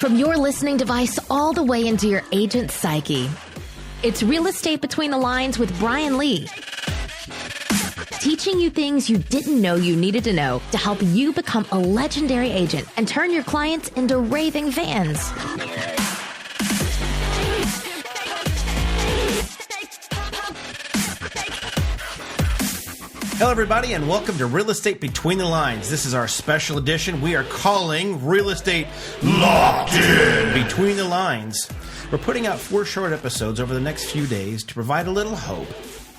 from your listening device all the way into your agent's psyche. It's Real Estate Between the Lines with Brian Lee. Teaching you things you didn't know you needed to know to help you become a legendary agent and turn your clients into raving fans. Hello, everybody, and welcome to Real Estate Between the Lines. This is our special edition we are calling Real Estate Locked In Between the Lines. We're putting out 4 short episodes over the next few days to provide a little hope,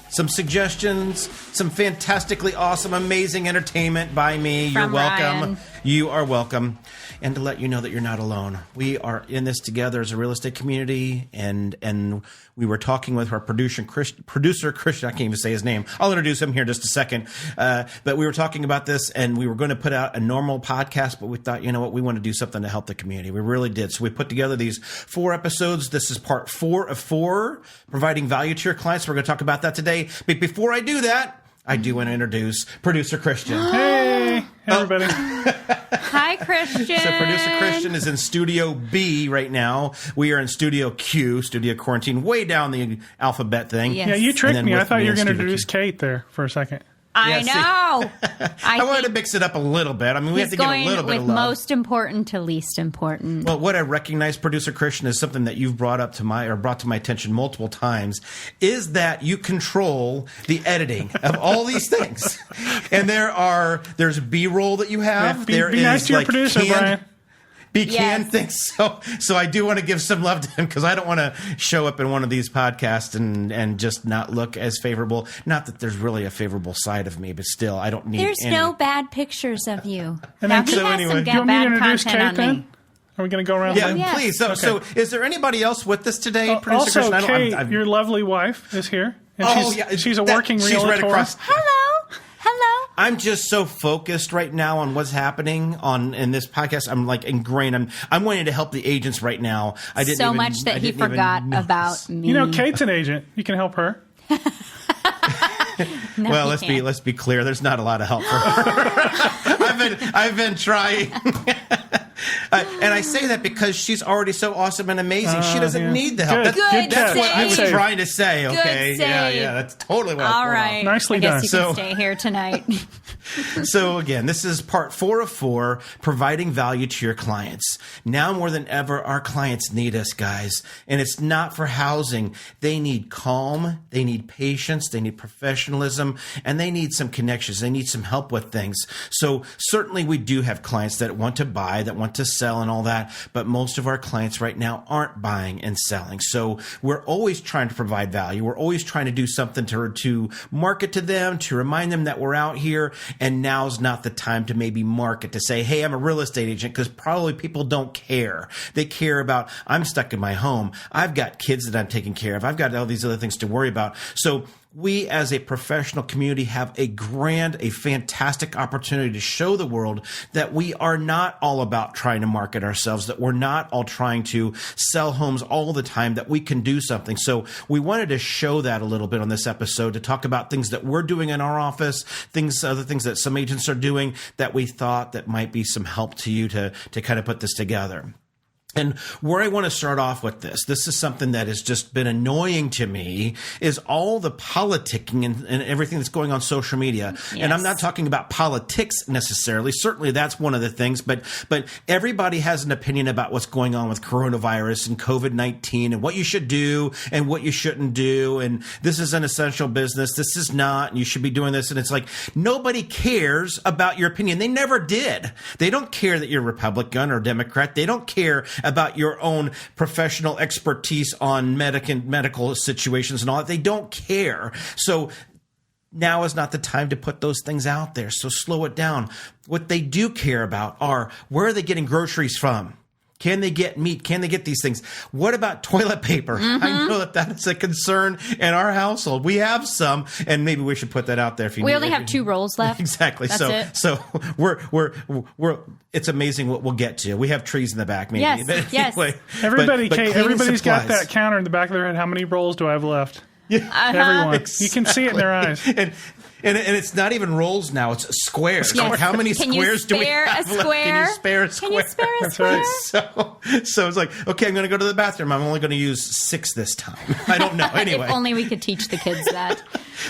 some suggestions, some fantastically awesome, amazing entertainment by me. You're welcome. Ryan. You are welcome. And to let you know that you're not alone. We are in this together as a real estate community, and we were talking with our producer Christian. I can't even say his name. I'll introduce him here in just a second. But we were talking about this, and we were going to put out a normal podcast, but we thought, you know what, we want to do something to help the community. We really did. So we put together these 4 episodes. This is part 4 of 4, providing value to your clients. We're going to talk about that today. But before I do that, I do want to introduce producer Christian. Hey, everybody. Hi, Christian. So producer Christian is in Studio B right now. We are in Studio Q, Studio Quarantine, way down the alphabet thing. Yes. Yeah, you tricked me. I thought you were going to Studio introduce Q. Cate there for a second. I know. I wanted to mix it up a little bit. I mean, we have to give a little bit of with love. most important to least important. Well, what I recognize, producer Christian, is something that you've brought to my attention multiple times, is that you control the editing of all these things. And there's B-roll that you have. Be nice to your producer, Brian. Canned things. So I do want to give some love to him, because I don't want to show up in one of these podcasts and just not look as favorable. Not that there's really a favorable side of me, but still, I don't need There's any. no bad pictures of you. And Now, then, he so has anyway, some do you want me to bad introduce content Cate on then? me. Are we going to go around? Yeah, yes. please. So is there anybody else with us today, producer Also, Christian? Kate, your lovely wife is here. And she's a working she's realtor. right across. Hello. I'm just so focused right now on what's happening in this podcast. I'm like ingrained. I'm wanting to help the agents right now. I didn't So even, much that I he didn't even forgot notice. about me. You know, Kate's an agent. You can help her. No, Well, he let's can't. be clear. There's not a lot of help for her. I've been trying. And I say that because she's already so awesome and amazing. She doesn't Yeah. need the help. Good. Good That's what I was save. trying to say. Good Okay, save. yeah, that's totally what I All was right. Nicely I guess done. you So- can stay here tonight. So again, this is part 4 of 4, providing value to your clients. Now more than ever, our clients need us, guys. And it's not for housing. They need calm, they need patience, they need professionalism, and they need some connections. They need some help with things. So certainly we do have clients that want to buy, that want to sell and all that, but most of our clients right now aren't buying and selling. So we're always trying to provide value. We're always trying to do something to market to them, to remind them that we're out here. And now's not the time to maybe market, to say, hey, I'm a real estate agent, because probably people don't care. They care about, I'm stuck in my home. I've got kids that I'm taking care of. I've got all these other things to worry about. So we as a professional community have a fantastic opportunity to show the world that we are not all about trying to market ourselves, that we're not all trying to sell homes all the time, that we can do something. So we wanted to show that a little bit on this episode, to talk about things that we're doing in our office, other things that some agents are doing that we thought that might be some help to you to kind of put this together. And where I want to start off with this is something that has just been annoying to me, is all the politicking and everything that's going on social media. Yes. And I'm not talking about politics necessarily. Certainly that's one of the things, but everybody has an opinion about what's going on with coronavirus and COVID-19 and what you should do and what you shouldn't do. And this is an essential business. This is not, and you should be doing this. And it's like, nobody cares about your opinion. They never did. They don't care that you're Republican or Democrat. They don't care about your own professional expertise on medical situations and all that. They don't care. So now is not the time to put those things out there. So slow it down. What they do care about are, where are they getting groceries from? Can they get meat? Can they get these things? What about toilet paper? I know that is a concern in our household. We have some, and maybe we should put that out there. If you We need only have 2 rolls left. Exactly. That's it. So we're it's amazing what we'll get to. We have trees in the back, maybe. Yes, But yes. anyway, Everybody, but Kate, cleaning everybody's got supplies. that counter in the back of their head. How many rolls do I have left? Yeah. Everyone. You can see it in their eyes. And it's not even rolls now; it's squares. Yes. Like, how many Can you squares do we spare have a left? square? Can you spare a square? Can you spare a That's square? right. So it's like, okay, I'm going to go to the bathroom. I'm only going to use 6 this time. I don't know. Anyway, If only we could teach the kids that.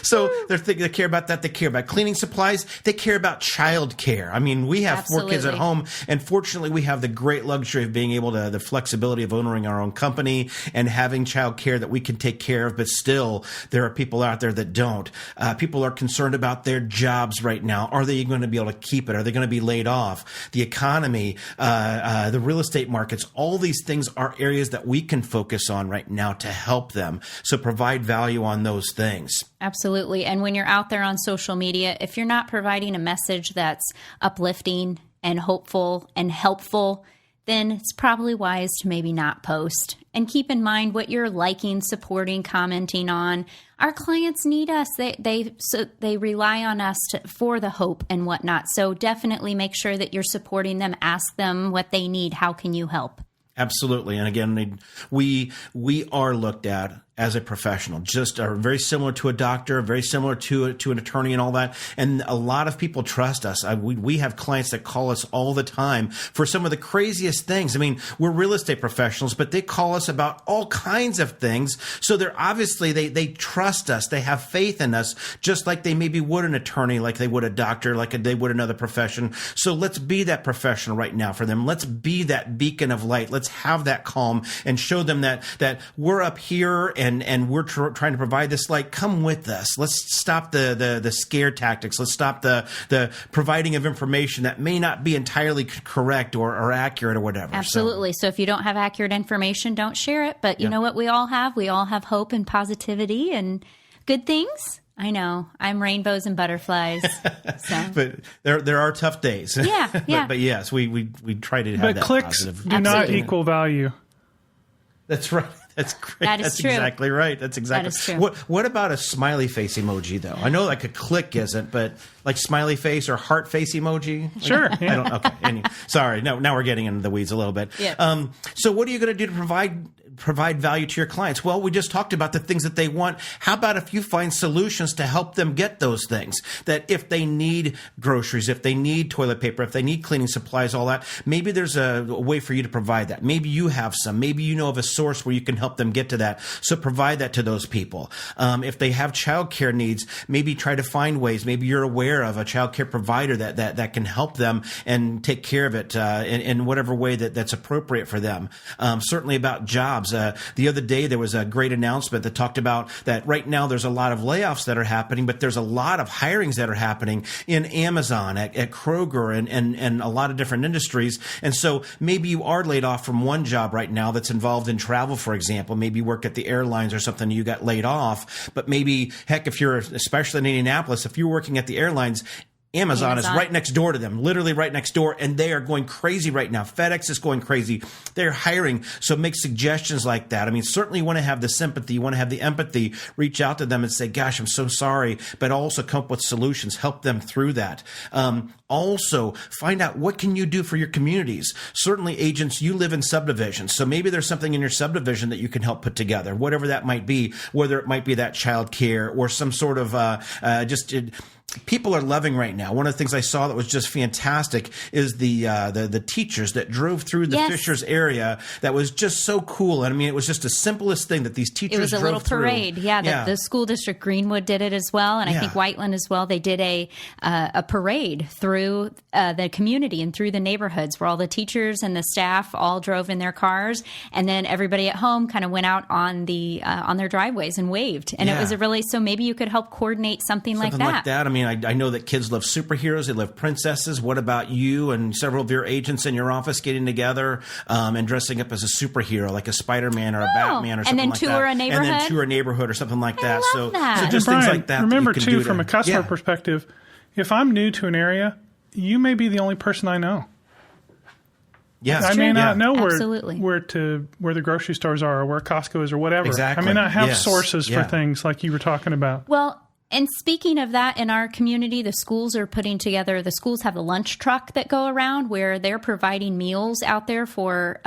so they care about that. They care about cleaning supplies. They care about child care. I mean, we have 4 kids at Absolutely. home, and fortunately, we have the great luxury of being able to the flexibility of owning our own company and having child care that we can take care of. But still, there are people out there that don't. People are concerned about their jobs right now. Are they going to be able to keep it? Are they going to be laid off? The economy, the real estate markets, all these things are areas that we can focus on right now to help them. So provide value on those things. Absolutely. And when you're out there on social media, if you're not providing a message that's uplifting and hopeful and helpful, then it's probably wise to maybe not post. And keep in mind what you're liking, supporting, commenting on. Our clients need us. They rely on us for the hope and whatnot. So definitely make sure that you're supporting them. Ask them what they need. How can you help? Absolutely. And again, we are looked at as a professional, just are very similar to a doctor, very similar to an attorney and all that. And a lot of people trust us. We have clients that call us all the time for some of the craziest things. I mean, we're real estate professionals, but they call us about all kinds of things. So they're obviously, they trust us. They have faith in us, just like they maybe would an attorney, like they would a doctor, like they would another profession. So let's be that professional right now for them. Let's be that beacon of light. Let's have that calm and show them that we're up here and we're trying to provide this light. Come with us. Let's stop the scare tactics. Let's stop the providing of information that may not be entirely correct or accurate or whatever. Absolutely. So if you don't have accurate information, don't share it. But you know what we all have? We all have hope and positivity and good things. I know. I'm rainbows and butterflies. So. But there are tough days. Yeah. But yes, we try to have But that clicks positive. do not Absolutely. equal value. That's right. That's great. That is That's true. exactly right. That's exactly. That is true. What about a smiley face emoji though? I know like a click isn't, but like smiley face or heart face emoji. Sure. I don't. Okay. Sorry. No. Now we're getting into the weeds a little bit. Yeah. So what are you going to do to provide value to your clients? Well, we just talked about the things that they want. How about if you find solutions to help them get those things? That if they need groceries, if they need toilet paper, if they need cleaning supplies, all that, maybe there's a way for you to provide that. Maybe you have some. Maybe you know of a source where you can help them get to that. So provide that to those people. If they have childcare needs, maybe try to find ways. Maybe you're aware of a childcare provider that can help them and take care of it in whatever way that's appropriate for them. Certainly about jobs. The other day, there was a great announcement that talked about that right now there's a lot of layoffs that are happening, but there's a lot of hirings that are happening in Amazon, at Kroger, and a lot of different industries. And so maybe you are laid off from one job right now that's involved in travel, for example. Maybe you work at the airlines or something, you got laid off. But maybe, heck, if you're, especially in Indianapolis, if you're working at the airlines, Amazon is right next door to them, literally right next door, and they are going crazy right now. FedEx is going crazy. They're hiring. So make suggestions like that. I mean, certainly you want to have the sympathy, you want to have the empathy, reach out to them and say, gosh, I'm so sorry, but also come up with solutions, help them through that. Also, find out what can you do for your communities. Certainly, agents, you live in subdivisions, so maybe there's something in your subdivision that you can help put together, whatever that might be, whether it might be that child care or some sort of people are loving right now. One of the things I saw that was just fantastic is the teachers that drove through the Fishers area. That was just so cool. And I mean, it was just the simplest thing that these teachers drove through. It was a little parade. Yeah. The school district Greenwood did it as well. And I think Whiteland as well. They did a parade through the community and through the neighborhoods where all the teachers and the staff all drove in their cars. And then everybody at home kind of went out on their driveways and waved. And it was so maybe you could help coordinate something like that. I mean, I know that kids love superheroes. They love princesses. What about you and several of your agents in your office getting together and dressing up as a superhero, like a Spider-Man or a Batman or something like that? And then tour a neighborhood or something like that. I love that. So just Brian, things like that. Remember, that you can too, do from a customer perspective, if I'm new to an area, you may be the only person I know. Yeah, I may not know where Absolutely. where the grocery stores are or where Costco is or whatever. Exactly. I may not have sources for things like you were talking about. Well, And speaking of that, in our community, the schools have the lunch truck that go around where they're providing meals out there for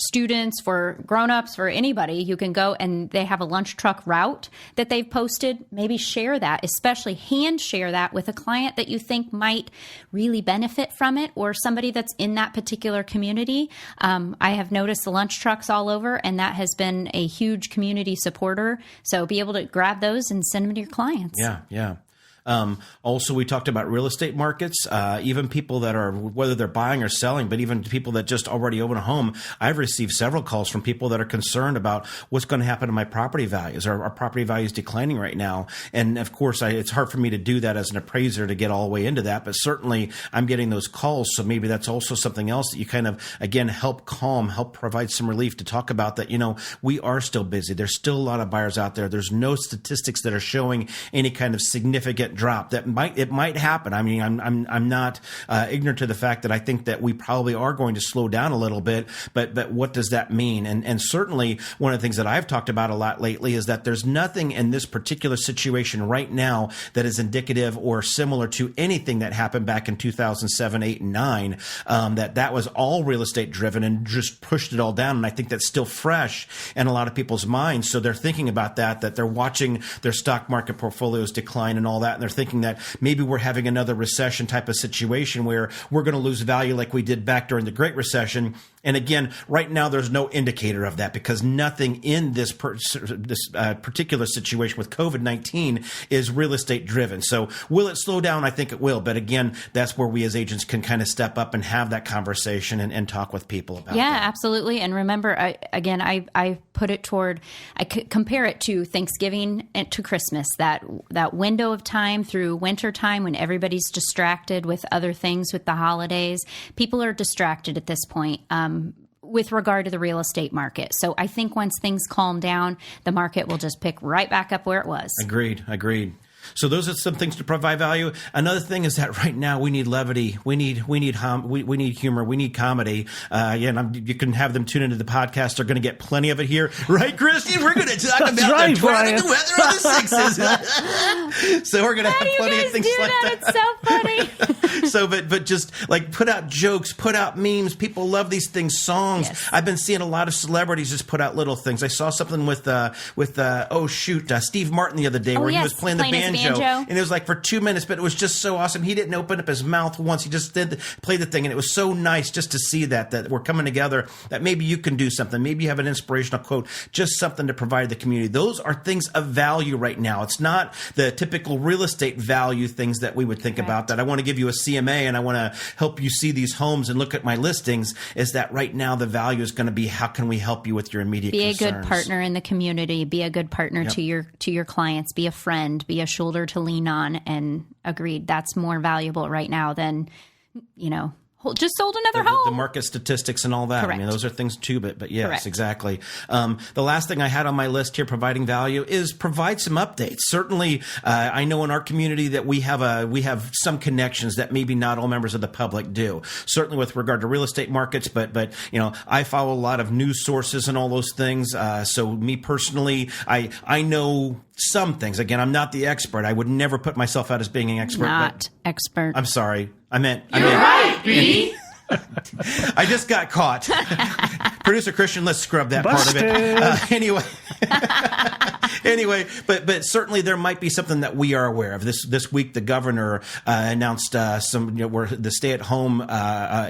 students, for grown-ups, for anybody. You can go and they have a lunch truck route that they've posted. Maybe share that, especially hand share that with a client that you think might really benefit from it, or somebody that's in that particular community. I have noticed the lunch trucks all over, and that has been a huge community supporter. So be able to grab those and send them to your clients. Yeah. Also, we talked about real estate markets, even people that are, whether they're buying or selling, but even people that just already own a home. I've received several calls from people that are concerned about what's going to happen to my property values. Are property values declining right now? And of course, it's hard for me to do that as an appraiser to get all the way into that, but certainly I'm getting those calls. So maybe that's also something else that you kind of, again, help provide some relief to talk about that. We are still busy. There's still a lot of buyers out there. There's no statistics that are showing any kind of significant drop. It might happen. I mean, I'm not ignorant to the fact that I think that we probably are going to slow down a little bit, but what does that mean? And certainly one of the things that I've talked about a lot lately is that there's nothing in this particular situation right now that is indicative or similar to anything that happened back in 2007, 8, and 9, that was all real estate driven and just pushed it all down. And I think that's still fresh in a lot of people's minds. So they're thinking about that they're watching their stock market portfolios decline and all that. And they're thinking that maybe we're having another recession type of situation where we're going to lose value like we did back during the Great Recession. And again, right now, there's no indicator of that because nothing in this particular situation with COVID-19 is real estate driven. So will it slow down? I think it will. But again, that's where we as agents can kind of step up and have that conversation and talk with people about that. Yeah, absolutely. And remember, I put it toward, I compare it to Thanksgiving and to Christmas, that window of time through winter time when everybody's distracted with other things with the holidays. People are distracted at this point. With regard to the real estate market. So I think once things calm down, the market will just pick right back up where it was. Agreed. So those are some things to provide value. Another thing is that right now we need levity. We need humor. We need comedy. You can have them tune into the podcast. They're going to get plenty of it here, right, Christy? We're going to talk about the weather on the sixes. So we're going to have plenty of things like that. It's so funny. So, but just like put out jokes, put out memes. People love these things. Songs. Yes. I've been seeing a lot of celebrities just put out little things. I saw something with Steve Martin the other day where he was playing the banjo. And it was like for 2 minutes, but it was just so awesome. He didn't open up his mouth once. He just played the thing. And it was so nice just to see that we're coming together, that maybe you can do something. Maybe you have an inspirational quote, just something to provide the community. Those are things of value right now. It's not the typical real estate value things that we would think about, that I want to give you a CMA and I want to help you see these homes and look at my listings. Is that right now the value is going to be, how can we help you with your immediate concerns? Be a good partner in the community. Be a good partner to your clients. Be a friend. Be a shoulder to lean on. And agreed, that's more valuable right now than, just sold another home. The market statistics and all that. Correct. I mean, those are things too, but yes, Correct. Exactly. The last thing I had on my list here, providing value, is provide some updates. Certainly, I know in our community that we have some connections that maybe not all members of the public do. Certainly with regard to real estate markets, but I follow a lot of news sources and all those things. So me personally, I know some things. Again, I'm not the expert. I would never put myself out as being an expert. Expert. I'm sorry. I meant right, B. I just got caught. Producer Christian, let's scrub that part of it. Anyway, but certainly there might be something that we are aware of. This week, the governor announced the stay-at-home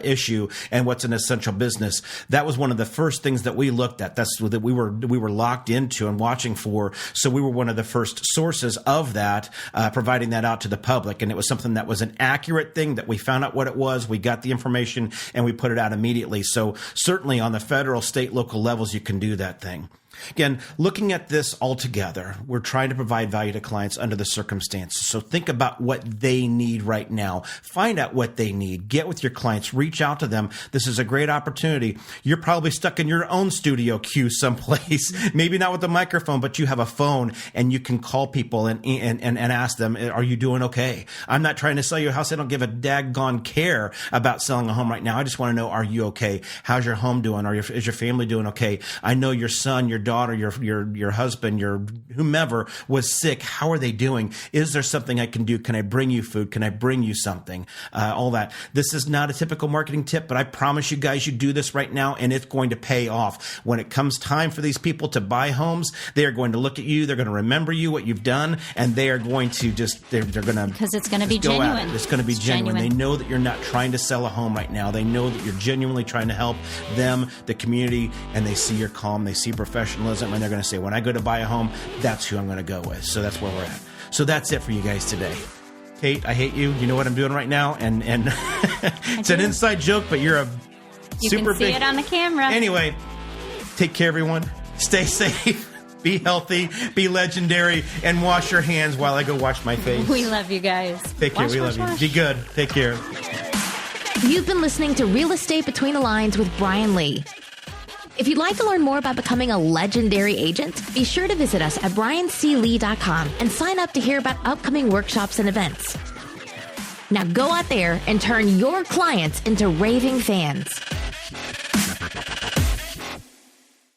issue and what's an essential business. That was one of the first things that we looked at. That's that we were locked into and watching for. So we were one of the first sources of that, providing that out to the public. And it was something that was an accurate thing that we found out what it was. We got the information and we put it out immediately. So certainly on the federal, state, local levels, you can do that thing. Again, looking at this all together, we're trying to provide value to clients under the circumstances. So think about what they need right now. Find out what they need. Get with your clients. Reach out to them. This is a great opportunity. You're probably stuck in your own studio queue someplace, maybe not with a microphone, but you have a phone and you can call people and ask them, are you doing okay? I'm not trying to sell you a house. I don't give a daggone care about selling a home right now. I just want to know, are you okay? How's your home doing? Is your family doing okay? I know your son, your daughter, your husband, your whomever was sick. How are they doing? Is there something I can do? Can I bring you food? Can I bring you something? All that. This is not a typical marketing tip, but I promise you guys, you do this right now and it's going to pay off. When it comes time for these people to buy homes, they are going to look at you. They're going to remember you, what you've done, and they are going to they're going to, because it's going to be genuine. It's going to be genuine. They know that you're not trying to sell a home right now. They know that you're genuinely trying to help them, the community, and they see your calm, they see professionalism, and they're going to say, when I go to buy a home, that's who I'm going to go with. So that's where we're at. So that's it for you guys today. Cate, I hate you. You know what I'm doing right now, and it's an inside joke, but you're a super big. You can see it on the camera. Anyway, take care, everyone. Stay safe. Be healthy. Be legendary, and wash your hands while I go wash my face. We love you guys. Take care. We love you. Be good. Take care. You've been listening to Real Estate Between the Lines with Brian Lee. If you'd like to learn more about becoming a legendary agent, be sure to visit us at brianclee.com and sign up to hear about upcoming workshops and events. Now go out there and turn your clients into raving fans.